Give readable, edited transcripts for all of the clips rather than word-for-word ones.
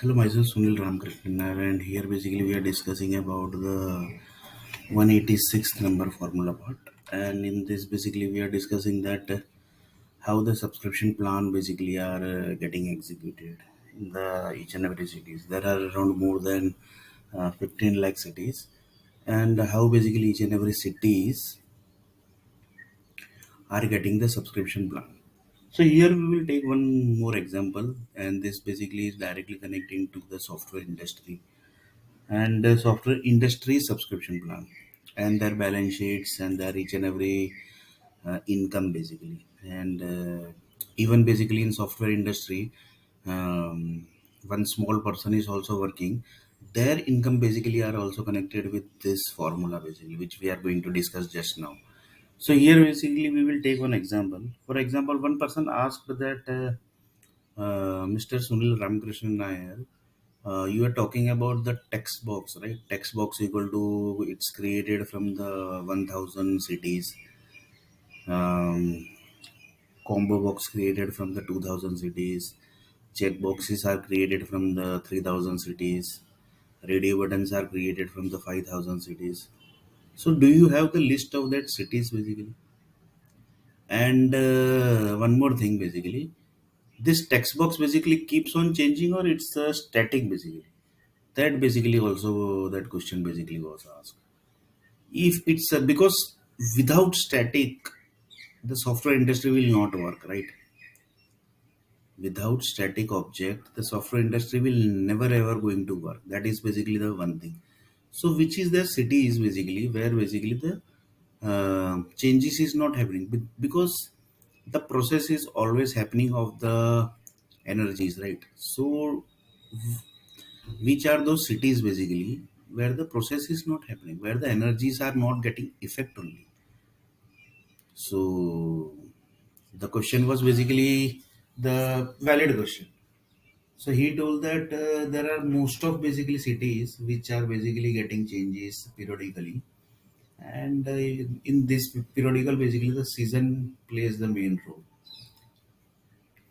Hello, myself Sunil Ramkrishnan, and here basically we are discussing about the 186th number formula part. And in this, basically, we are discussing that how the subscription plan basically are getting executed in the each and every cities. There are around more than 15 lakh cities, and how basically each and every cities are getting the subscription plan. So here we will take one more example, and this basically is directly connecting to the software industry and the software industry subscription plan and their balance sheets and their each and every income basically. And even basically in software industry, one small person is also working, their income basically are also connected with this formula basically, which we are going to discuss just now. So here basically we will take one example. For example, one person asked that Mr. Sunil Ramakrishnan Nair, you are talking about the text box, right? Text box equal to it's created from the 1000 cities. Um, Combo box created from the 2000 cities. Check boxes are created from the 3000 cities. Radio buttons are created from the 5000 cities. So, do you have the list of that cities basically? And one more thing basically, this text box basically keeps on changing or it's static basically? That basically also that question basically was asked. If it's because without static, the software industry will not work, right? Without static object, the software industry will never ever going to work. That is basically the one thing. So, which is the city is basically where basically the changes is not happening because the process is always happening of the energies, right? So, which are those cities basically where the process is not happening, where the energies are not getting effect only? So the question was basically the valid question. So he told that there are most of basically cities which are basically getting changes periodically, and in this periodical basically the season plays the main role.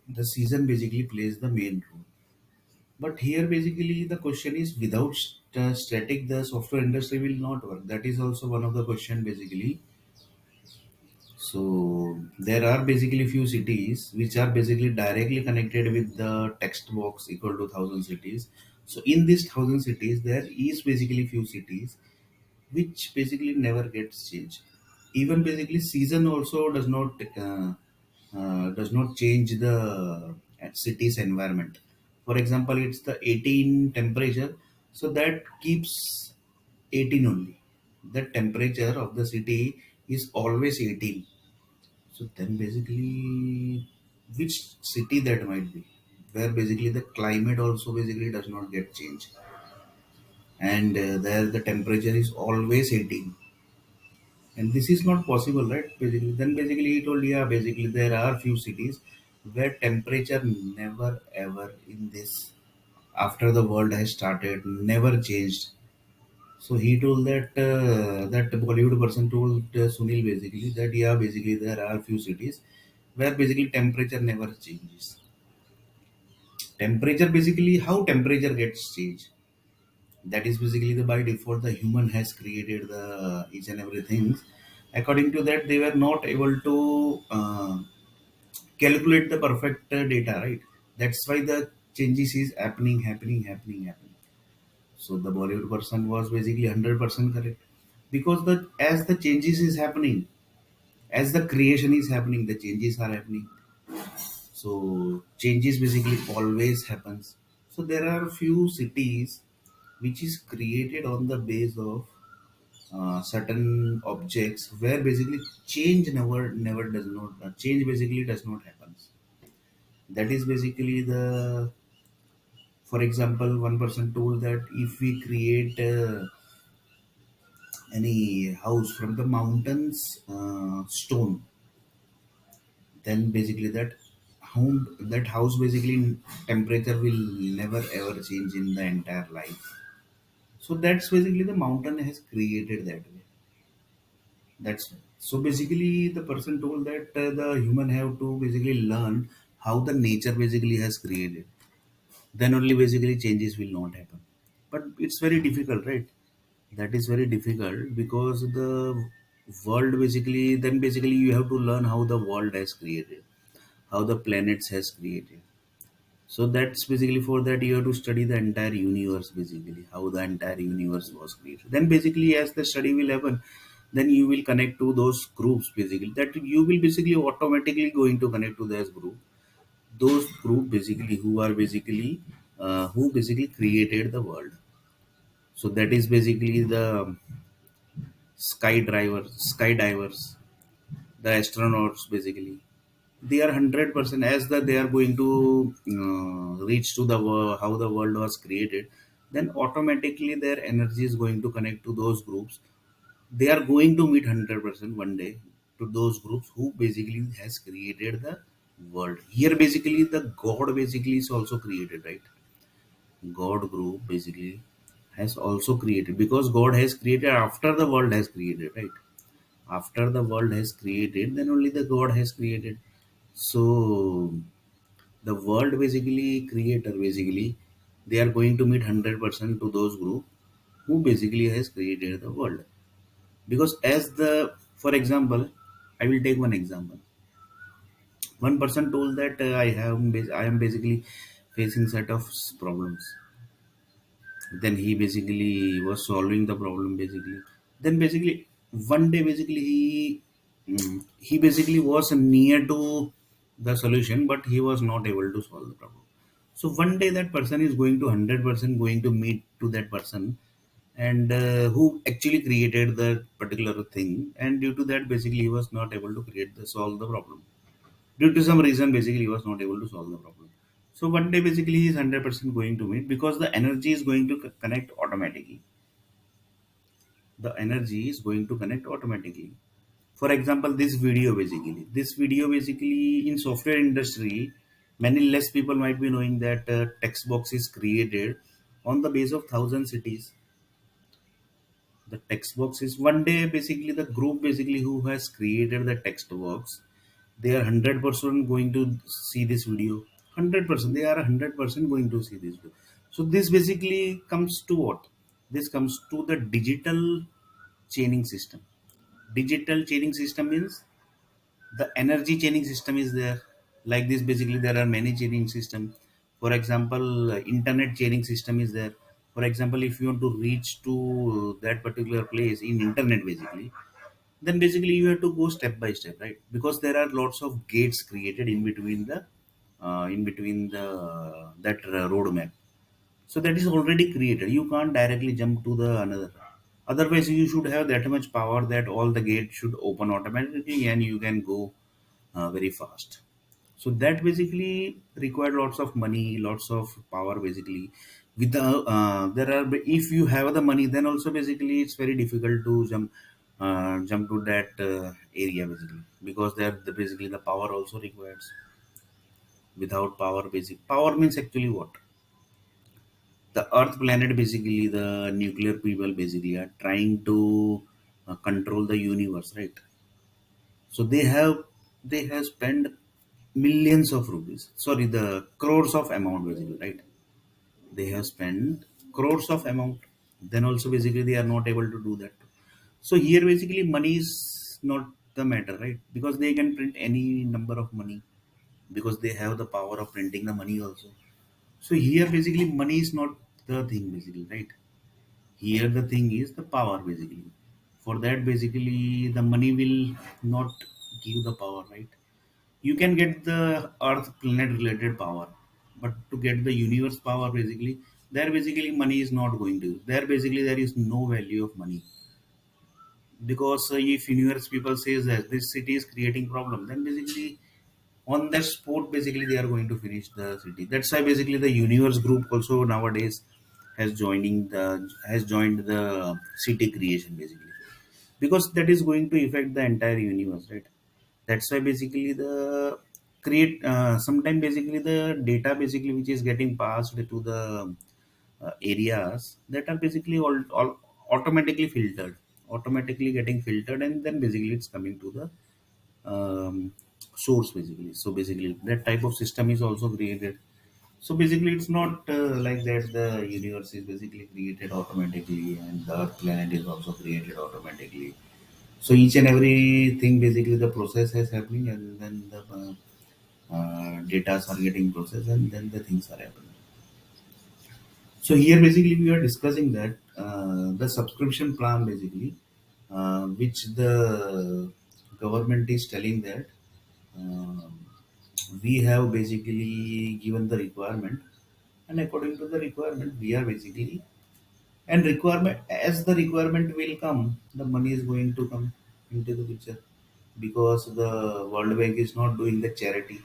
The season basically plays the main role. But here basically the question is without static the software industry will not work. That is also one of the question basically. So there are basically few cities which are basically directly connected with the text box equal to 1000 cities. So in these 1000 cities, there is basically few cities which basically never gets changed. Even basically season also does not change the city's environment. For example, it's the 18 temperature, so that keeps 18 only. The temperature of the city is always 18. So then basically, which city that might be, where basically the climate also basically does not get changed, and there the temperature is always 18, and this is not possible, right? Basically, then basically he told, yeah, basically there are few cities where temperature never ever in this after the world has started never changed. So he told that that Bollywood person told Sunil basically that yeah, basically there are few cities where basically temperature never changes. Temperature basically how temperature gets changed. That is basically the by default the human has created the each and everything. According to that, they were not able to calculate the perfect data, right? That's why the changes is happening. So the Bollywood person was basically 100% correct because the as the changes is happening, as the creation is happening, the changes are happening. So changes basically always happens. So there are few cities which is created on the base of certain objects where basically change never does not change basically does not happen. That is basically the, for example, one person told that if we create any house from the mountains stone, then basically that house basically temperature will never ever change in the entire life. So that's basically the mountain has created that way. That's so basically the person told that the human have to basically learn how the nature basically has created. then only basically changes will not happen. But it's very difficult, right? That is very difficult because the world basically, then basically you have to learn how the world has created, how the planets has created. So that's basically, for that you have to study the entire universe, basically how the entire universe was created. Then basically as the study will happen, then you will connect to those groups, basically that you will basically automatically going to connect to those group, those group basically who are basically who basically created the world. So that is basically the skydivers, the astronauts, basically they are 100% as that they are going to reach to the how the world was created. Then automatically their energy is going to connect to those groups. They are going to meet 100% one day to those groups who basically has created the world. Here basically the god basically is also created, right? God group basically has also created, because God has created after the world has created, right? After the world has created, then only the God has created. So the world basically creator basically, they are going to meet 100% to those group who basically has created the world. Because as the, for example, I will take one example. One person told that I am basically facing set of problems. Then he basically was solving the problem basically. Then basically one day basically he basically was near to the solution, but he was not able to solve the problem. So one day that person is going to 100% going to meet to that person, and who actually created the particular thing, and due to that basically he was not able to create the solve the problem. Due to some reason basically he was not able to solve the problem. So one day basically he is 100% going to meet, because the energy is going to connect automatically. The energy is going to connect automatically. For example, this video basically in software industry, many less people might be knowing that text box is created on the base of thousand cities. The text box is one day basically the group basically who has created the text box, they are 100% going to see this video. 100% they are 100% going to see this video. So this basically comes to what? This comes to the digital chaining system. Digital chaining system means the energy chaining system is there. Like this basically there are many chaining system. For example, internet chaining system is there. For example, if you want to reach to that particular place in internet basically, then basically you have to go step by step, right? Because there are lots of gates created in between the that road map. So that is already created, you can't directly jump to the another. Otherwise you should have that much power that all the gates should open automatically and you can go very fast. So that basically required lots of money, lots of power basically. With the there are, if you have the money, then also basically it's very difficult to jump to that area basically, because there basically the power also requires. Without power, basic power means actually what? The earth planet basically, the nuclear people basically are trying to control the universe, right? So they have spent millions of rupees, sorry, the crores of amount basically, right? They have spent crores of amount, then also basically they are not able to do that. So here basically money is not the matter, right? Because they can print any number of money, because they have the power of printing the money also. So here basically money is not the thing basically, right? Here the thing is the power basically. For that basically the money will not give the power, right? You can get the earth planet related power, but to get the universe power basically, there basically money is not going to, there basically there is no value of money. Because if universe people says that this city is creating problem, then basically on that spot basically they are going to finish the city. That's why basically the universe group also nowadays has joined the city creation basically, because that is going to affect the entire universe, right? That's why basically the create sometime basically the data basically which is getting passed to the areas that are basically all automatically filtered, automatically getting filtered, and then basically it's coming to the source basically. So basically that type of system is also created. So basically, it's not like that the universe is basically created automatically and the Earth planet is also created automatically. So each and everything basically the process is happening and then the data are getting processed and then the things are happening. So here basically we are discussing that the subscription plan basically, which the government is telling that uh, we have basically given the requirement, and according to the requirement we are basically, and requirement as the requirement will come, the money is going to come into the picture, because the World Bank is not doing the charity.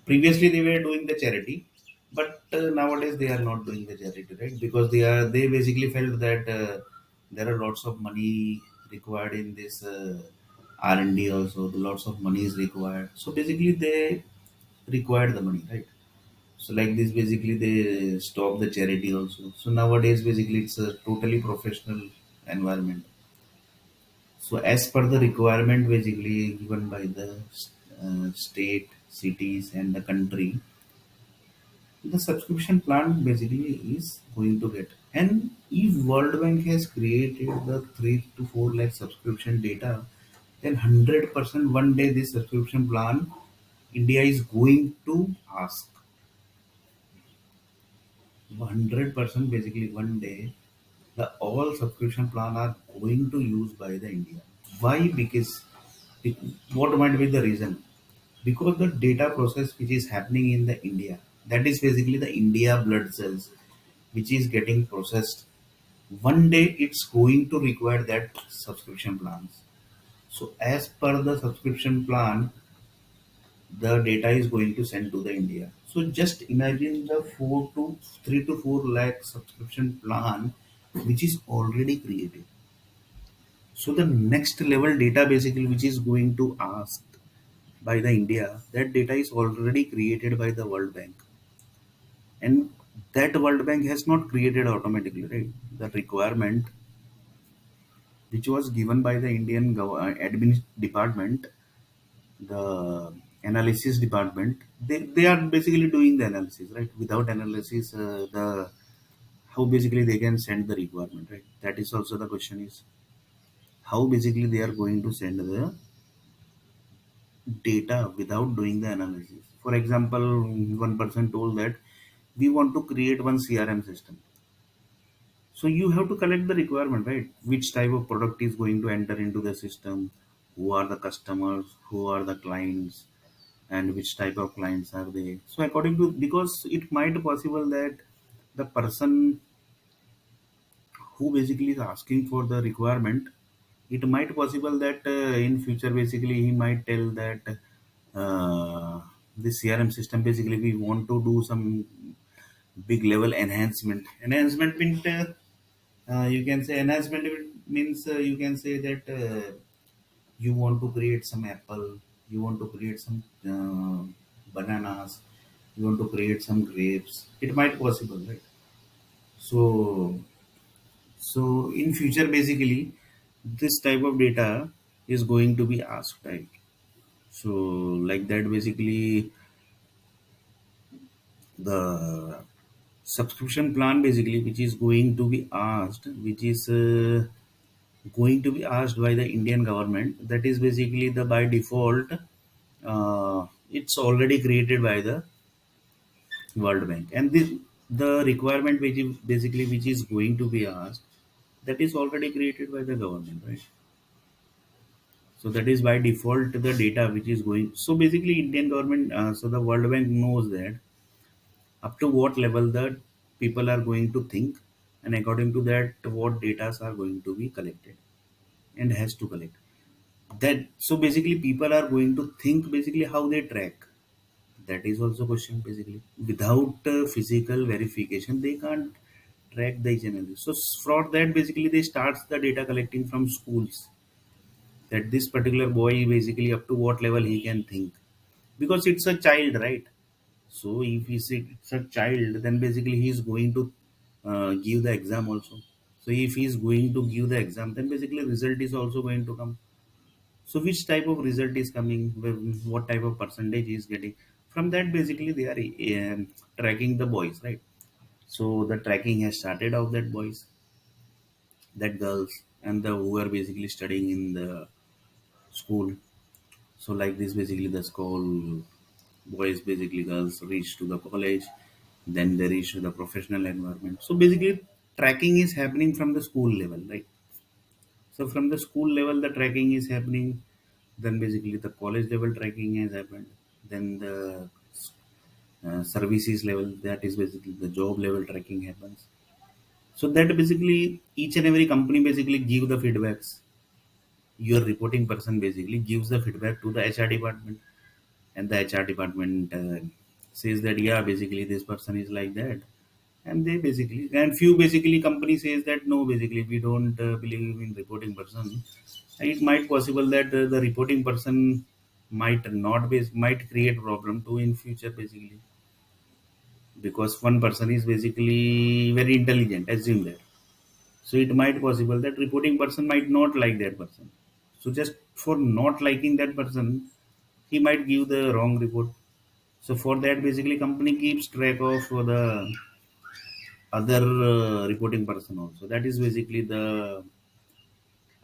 Previously they were doing the charity, but nowadays they are not doing the charity, right? Because they basically felt that there are lots of money required in this R&D also. Lots of money is required, so basically they required the money, right? So like this basically they stop the charity also. So nowadays basically it's a totally professional environment. So as per the requirement basically given by the state, cities and the country, the subscription plan basically is going to get. And if World Bank has created the 3 to 4 lakh subscription data, then 100% one day this subscription plan India is going to ask. 100% basically one day the all subscription plan are going to use by the India. Why? Because it, what might be the reason? Because the data process which is happening in the India, that is basically the India blood cells which is getting processed. One day it's going to require that subscription plans. So as per the subscription plan, the data is going to send to the India. So just imagine the 3 to 4 lakh subscription plan which is already created. So the next level data basically which is going to ask by the India, that data is already created by the World Bank. And that World Bank has not created automatically, right? The requirement which was given by the admin department, the analysis department, they are basically doing the analysis, right? Without analysis, the how basically they can send the requirement, right? That is also the question is how basically they are going to send the data without doing the analysis. For example, one person told that we want to create one CRM system. So you have to collect the requirement, right? Which type of product is going to enter into the system, who are the customers, who are the clients, and which type of clients are they. So according to, because it might possible that the person who basically is asking for the requirement, it might possible that in future basically he might tell that this CRM system basically we want to do some big level enhancement. Enhancement means you can say enhancement means you can say that you want to create some apple, you want to create some bananas, you want to create some grapes. It might possible, right? So so in future basically this type of data is going to be asked, right? So like that basically the subscription plan basically which is going to be asked, which is going to be asked by the Indian government, that is basically the by default it's already created by the World Bank, and the requirement which is basically which is going to be asked, that is already created by the government, right? So that is by default the data which is going. So basically, Indian government, so the World Bank knows that up to what level the people are going to think, and according to that, what data are going to be collected and has to collect. That so basically people are going to think basically how they track. That is also question basically. Without physical verification, they can't track the each and every. So for that basically they starts the data collecting from schools, that this particular boy basically up to what level he can think, because it's a child, right? So if it's a child, then basically he is going to give the exam also. So if he is going to give the exam, then basically result is also going to come. So which type of result is coming, what type of percentage he is getting, From that basically they are tracking the boys, right? So the tracking has started of that boys, that girls, and the who are basically studying in the school. So like this basically the school boys basically girls reach to the college, then they reach to the professional environment. So basically tracking is happening from the school level, right? So from the school level the tracking is happening, then basically the college level tracking has happened, then the services level, that is basically the job level tracking happens. So that basically each and every company basically give the feedbacks. Your reporting person basically gives the feedback to the HR department, and the HR department says that yeah, basically this person is like that, and they basically, and few basically company says that no, basically we don't believe in reporting person. It might possible that the reporting person might not be, might create problem too in future basically, because one person is basically very intelligent, assume that. So it might possible that reporting person might not like that person. So just for not liking that person, he might give the wrong report. So for that, basically, company keeps track of the other reporting person also. That is basically the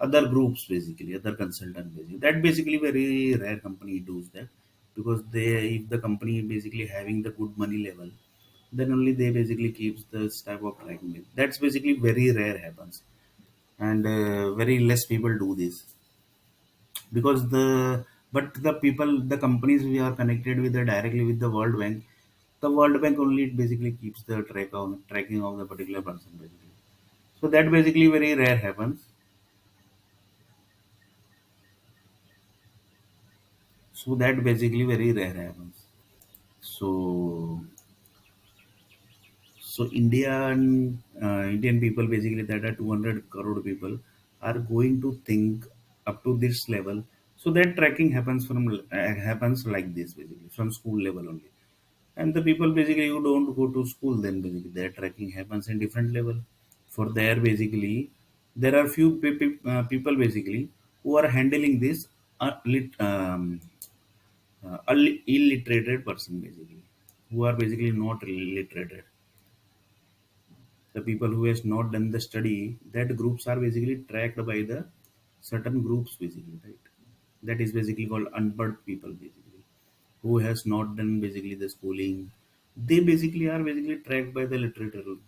other groups, basically other consultant. Basically, that basically very rare company does that, because they, if the company basically having the good money level, then only they basically keeps this type of tracking. That's basically very rare happens, and very less people do this, because but the people, the companies we are connected with directly with the World Bank, the World Bank only basically keeps the tracking of the particular person basically. So that basically very rare happens. So that basically very rare happens. So so Indian people basically, that are 200 crore people, are going to think up to this level. So that tracking happens happens like this basically from school level only. And the people basically who don't go to school, then basically their tracking happens in different level. For there basically there are few people basically who are handling this illiterated person basically, who are basically not illiterated. The people who has not done the study, that groups are basically tracked by the certain groups basically, right? That is basically called unpad people basically, who has not done basically the schooling. They basically are basically tracked by the literal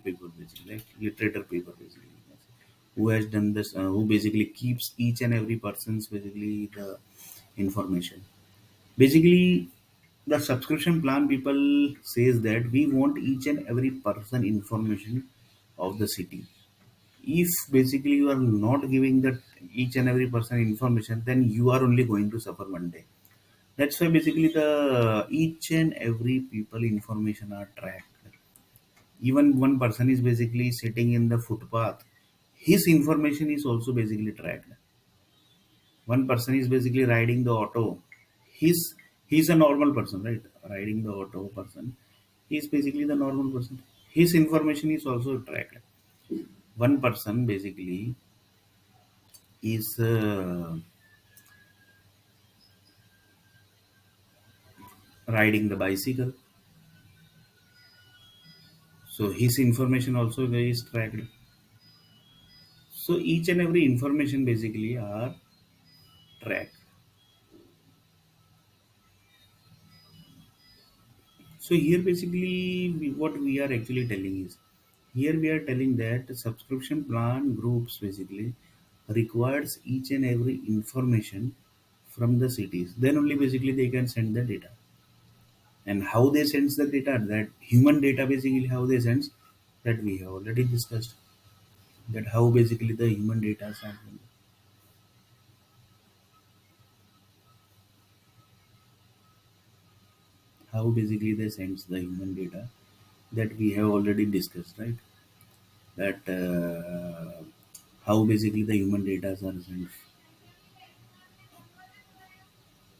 people basically, like literature people basically, who has done this, who basically keeps each and every person's basically the information. Basically, the subscription plan people says that we want each and every person information of the city. If basically you are not giving that each and every person information, then you are only going to suffer one day. That's why basically the each and every people information are tracked. Even one person is basically sitting in the footpath, his information is also basically tracked. One person is basically riding the auto, he's a normal person, right? Riding the auto person, he's basically the normal person, his information is also tracked. One person basically is riding the bicycle, so his information also is tracked. So each and every information basically are tracked. So here basically what we are actually telling is, here we are telling that the subscription plan groups basically requires each and every information from the cities. Then only basically they can send the data. And how they sends the data, that human data basically how they sends, that we have already discussed. That how basically the human data are sent, how basically they sends the human data, that we have already discussed, right? That how basically the human data are sent,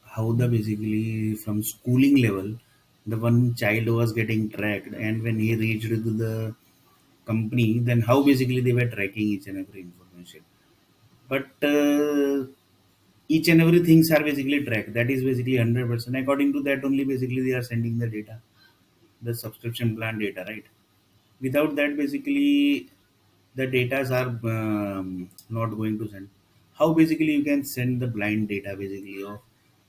how the basically from schooling level the one child was getting tracked, and when he reached to the company, then how basically they were tracking each and every information. But Each and every things are basically tracked. That is basically 100%. According to that only basically they are sending the data, the subscription plan data, right? Without that basically the datas are not going to send. How basically you can send the blind data basically of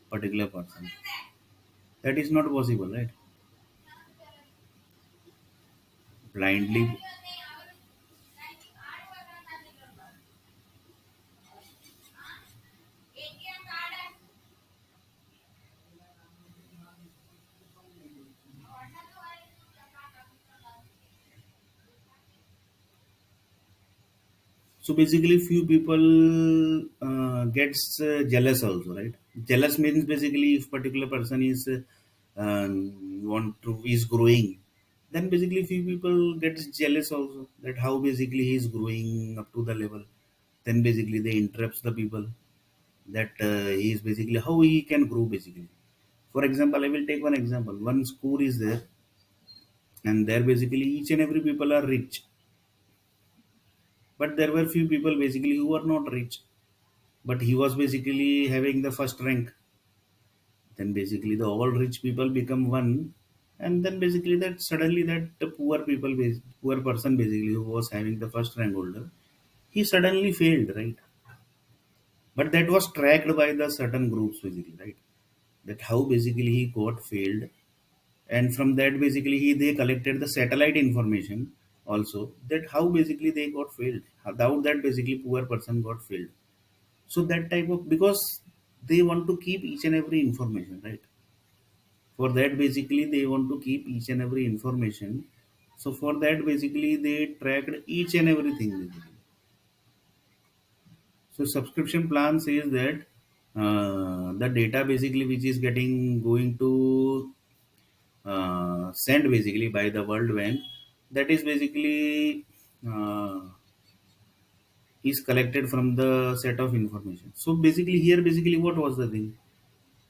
particular person? That is not possible, right? Blindly. So basically, few people gets jealous also, right? Jealous means basically if particular person is want to is growing, then basically few people gets jealous also that how basically he is growing up to the level. Then basically they interrupts the people that he is basically how he can grow basically. For example, I will take one example. One school is there, and there basically each and every people are rich, but there were few people basically who are not rich, but he was basically having the first rank. Then basically the all rich people become one, and then basically that suddenly that the poor people poor person basically who was having the first rank holder, he suddenly failed, right? But that was tracked by the certain groups basically, right? That how basically he got failed, and from that basically they collected the satellite information also, that how basically they got failed, how that basically poor person got failed. So that type of, because they want to keep each and every information, right? For that basically they want to keep each and every information. So for that basically they tracked each and everything basically. So subscription plan says that the data basically which is getting going to sent basically by the World Bank, that is basically uh, is collected from the set of information. So basically here basically what was the thing?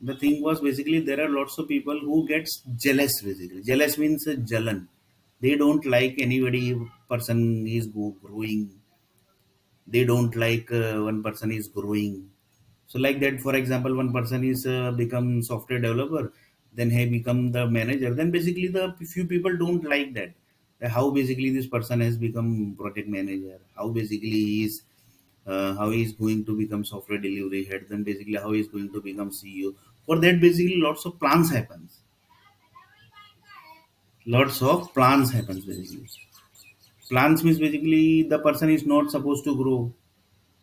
The thing was basically there are lots of people who gets jealous basically. Jealous means jalan. They don't like anybody person is growing. They don't like one person is growing. So like that, for example, one person is become software developer, then he become the manager. Then basically the few people don't like that. How basically this person has become project manager. How basically he is how he is going to become software delivery head. Then basically how he is going to become CEO. For that basically lots of plans happens. Lots of plans happens basically. Plans means basically the person is not supposed to grow.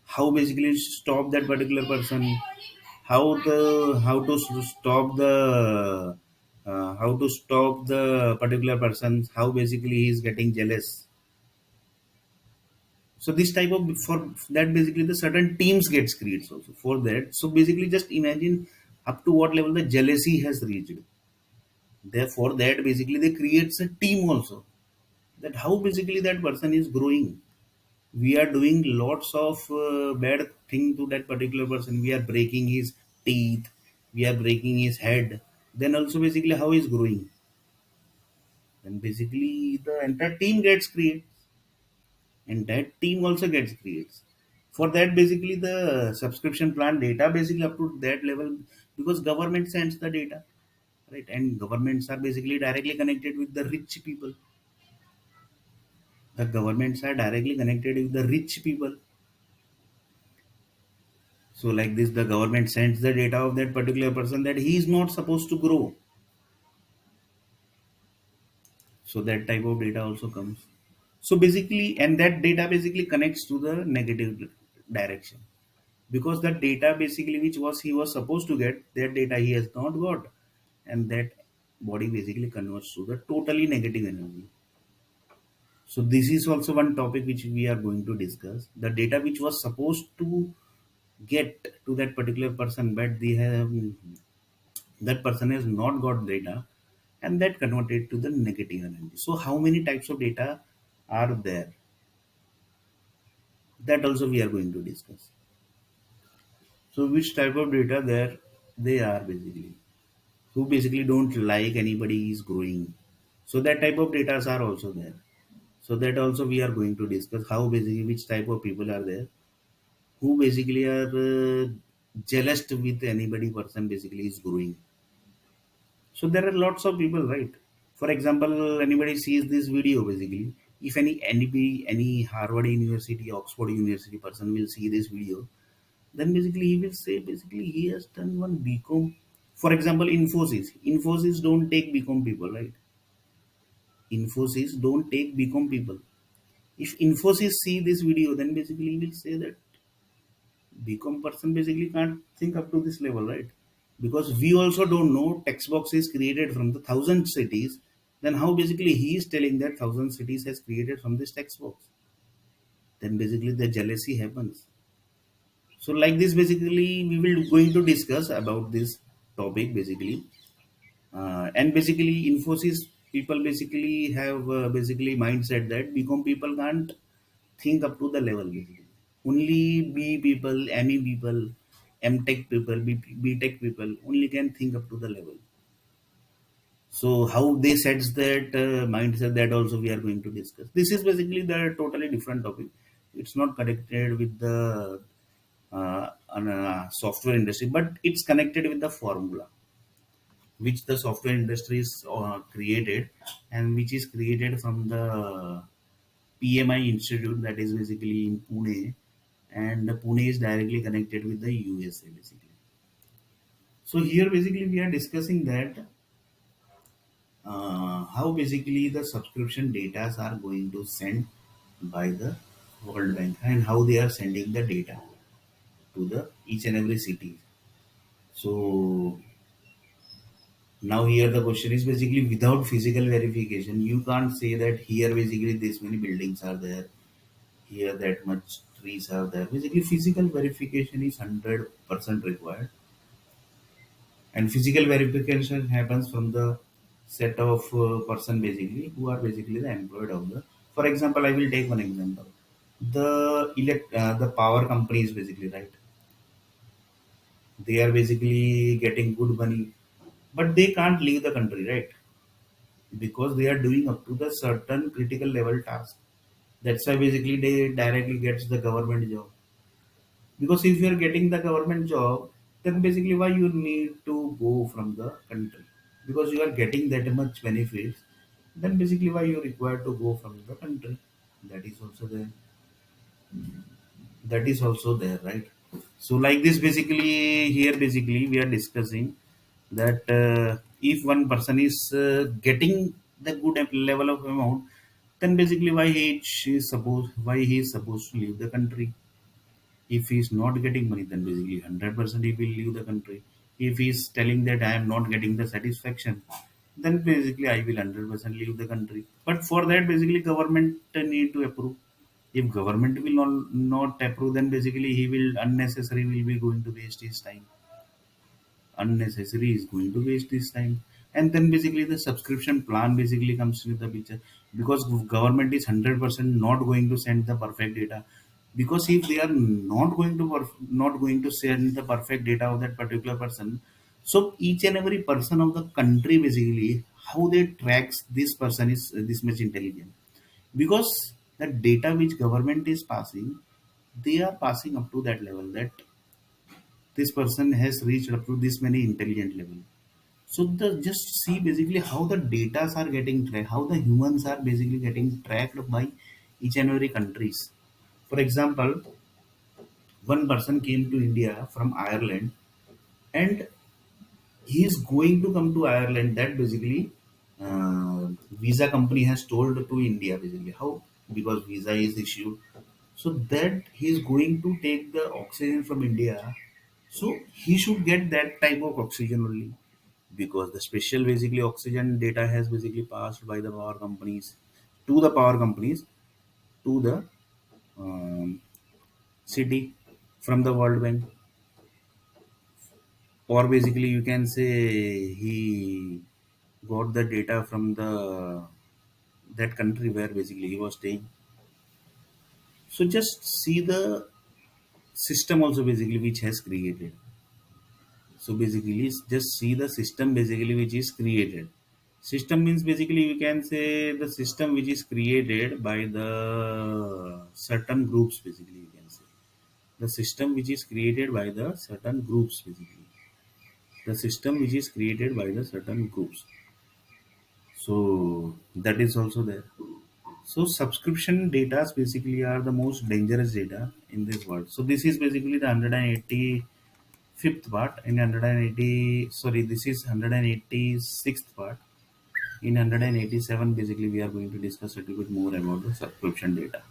How basically stop that particular person, how to stop the how to stop the particular person, how basically he is getting jealous. So this type of, for that basically the certain teams gets created also for that. So basically just imagine up to what level the jealousy has reached. Therefore that basically they creates a team also, that how basically that person is growing. We are doing lots of bad thing to that particular person. We are breaking his teeth, we are breaking his head. Then also basically how he's growing. Then basically the entire team gets created, and that team also gets created. For that basically the subscription plan data basically up to that level, because government sends the data, right? And governments are basically directly connected with the rich people. The governments are directly connected with the rich people. So like this, the government sends the data of that particular person that he is not supposed to grow. So that type of data also comes. So basically, and that data basically connects to the negative direction, because that data basically which was he was supposed to get, that data he has not got, and that body basically converts to the totally negative energy. So this is also one topic which we are going to discuss. The data which was supposed to get to that particular person, but they have, that person has not got data, and that converted to the negative energy. So how many types of data are there, that also we are going to discuss. So which type of data there they are basically, who basically don't like anybody is growing. So that type of data are also there. So that also we are going to discuss how basically which type of people are there, who basically are jealous with anybody person basically is growing. So there are lots of people, right? For example, anybody sees this video basically. If any Harvard University, Oxford University person will see this video, then basically he will say basically he has done one BCom. For example, Infosys don't take BCom people, right? Infosys don't take BCom people. If Infosys see this video, then basically he will say that BCom person basically can't think up to this level, right? Because we also don't know text box is created from the thousand cities. Then how basically he is telling that thousand cities has created from this text box? Then basically the jealousy happens. So like this, basically we will going to discuss about this topic basically, and basically Infosys people basically have basically mindset that BCom people can't think up to the level basically. Only B people, ME people, MTech people, BTech people only can think up to the level. So how they sets that mindset, that also we are going to discuss. This is basically the totally different topic. It's not connected with the software industry, but it's connected with the formula which the software industry is created, and which is created from the PMI Institute, that is basically in Pune, and the Pune is directly connected with the USA basically. So here basically we are discussing that how basically the subscription data are going to send by the World Bank, and how they are sending the data to the each and every city. So now here the question is basically without physical verification, you can't say that here basically this many buildings are there, here that much trees are there. Basically physical verification is 100% required, and physical verification happens from the set of person basically who are basically the employed of the. For example, I will take one example. The power companies basically, right? They are basically getting good money, but they can't leave the country, right? Because they are doing up to the certain critical level task. That's why basically they directly gets the government job. Because if you are getting the government job, then basically why you need to go from the country? Because you are getting that much benefits, then basically why you require to go from the country? That is also there. That is also there, right? So like this, basically here basically we are discussing that if one person is getting the good level of amount, then basically why he is supposed to leave the country. If he is not getting money, then basically 100% he will leave the country. If he is telling that I am not getting the satisfaction, then basically I will 100% leave the country. But for that, basically government need to approve. If government will not approve, then basically he will unnecessary will be going to waste his time. Unnecessary is going to waste this time. And then basically the subscription plan basically comes with the picture, because government is 100% not going to send the perfect data. Because if they are not going to send the perfect data of that particular person, so each and every person of the country basically how they tracks this person is this much intelligent. Because the data which government is passing, they are passing up to that level, that this person has reached up to this many intelligent level. So the just see basically how the data are getting tracked, how the humans are basically getting tracked by each and every countries. For example, one person came to India from Ireland, and he is going to come to Ireland. That basically visa company has told to India basically how, because visa is issued, so that he is going to take the oxygen from India. So he should get that type of oxygen only, because the special basically oxygen data has basically passed by the power companies to the power companies to the um, city from the World Bank. Or basically you can say he got the data from the that country where basically he was staying. So just see the system also basically which has created. So basically just see the system basically which is created. System means basically you can say the system which is created by the certain groups basically you can say. the system which is created by the certain groups, basically the system which is created by the certain groups. So that is also there. So subscription data basically are the most dangerous data in this world. So this is basically the 185th part. In 180, sorry, this is 186th part. In 187, basically we are going to discuss a little bit more about the subscription data.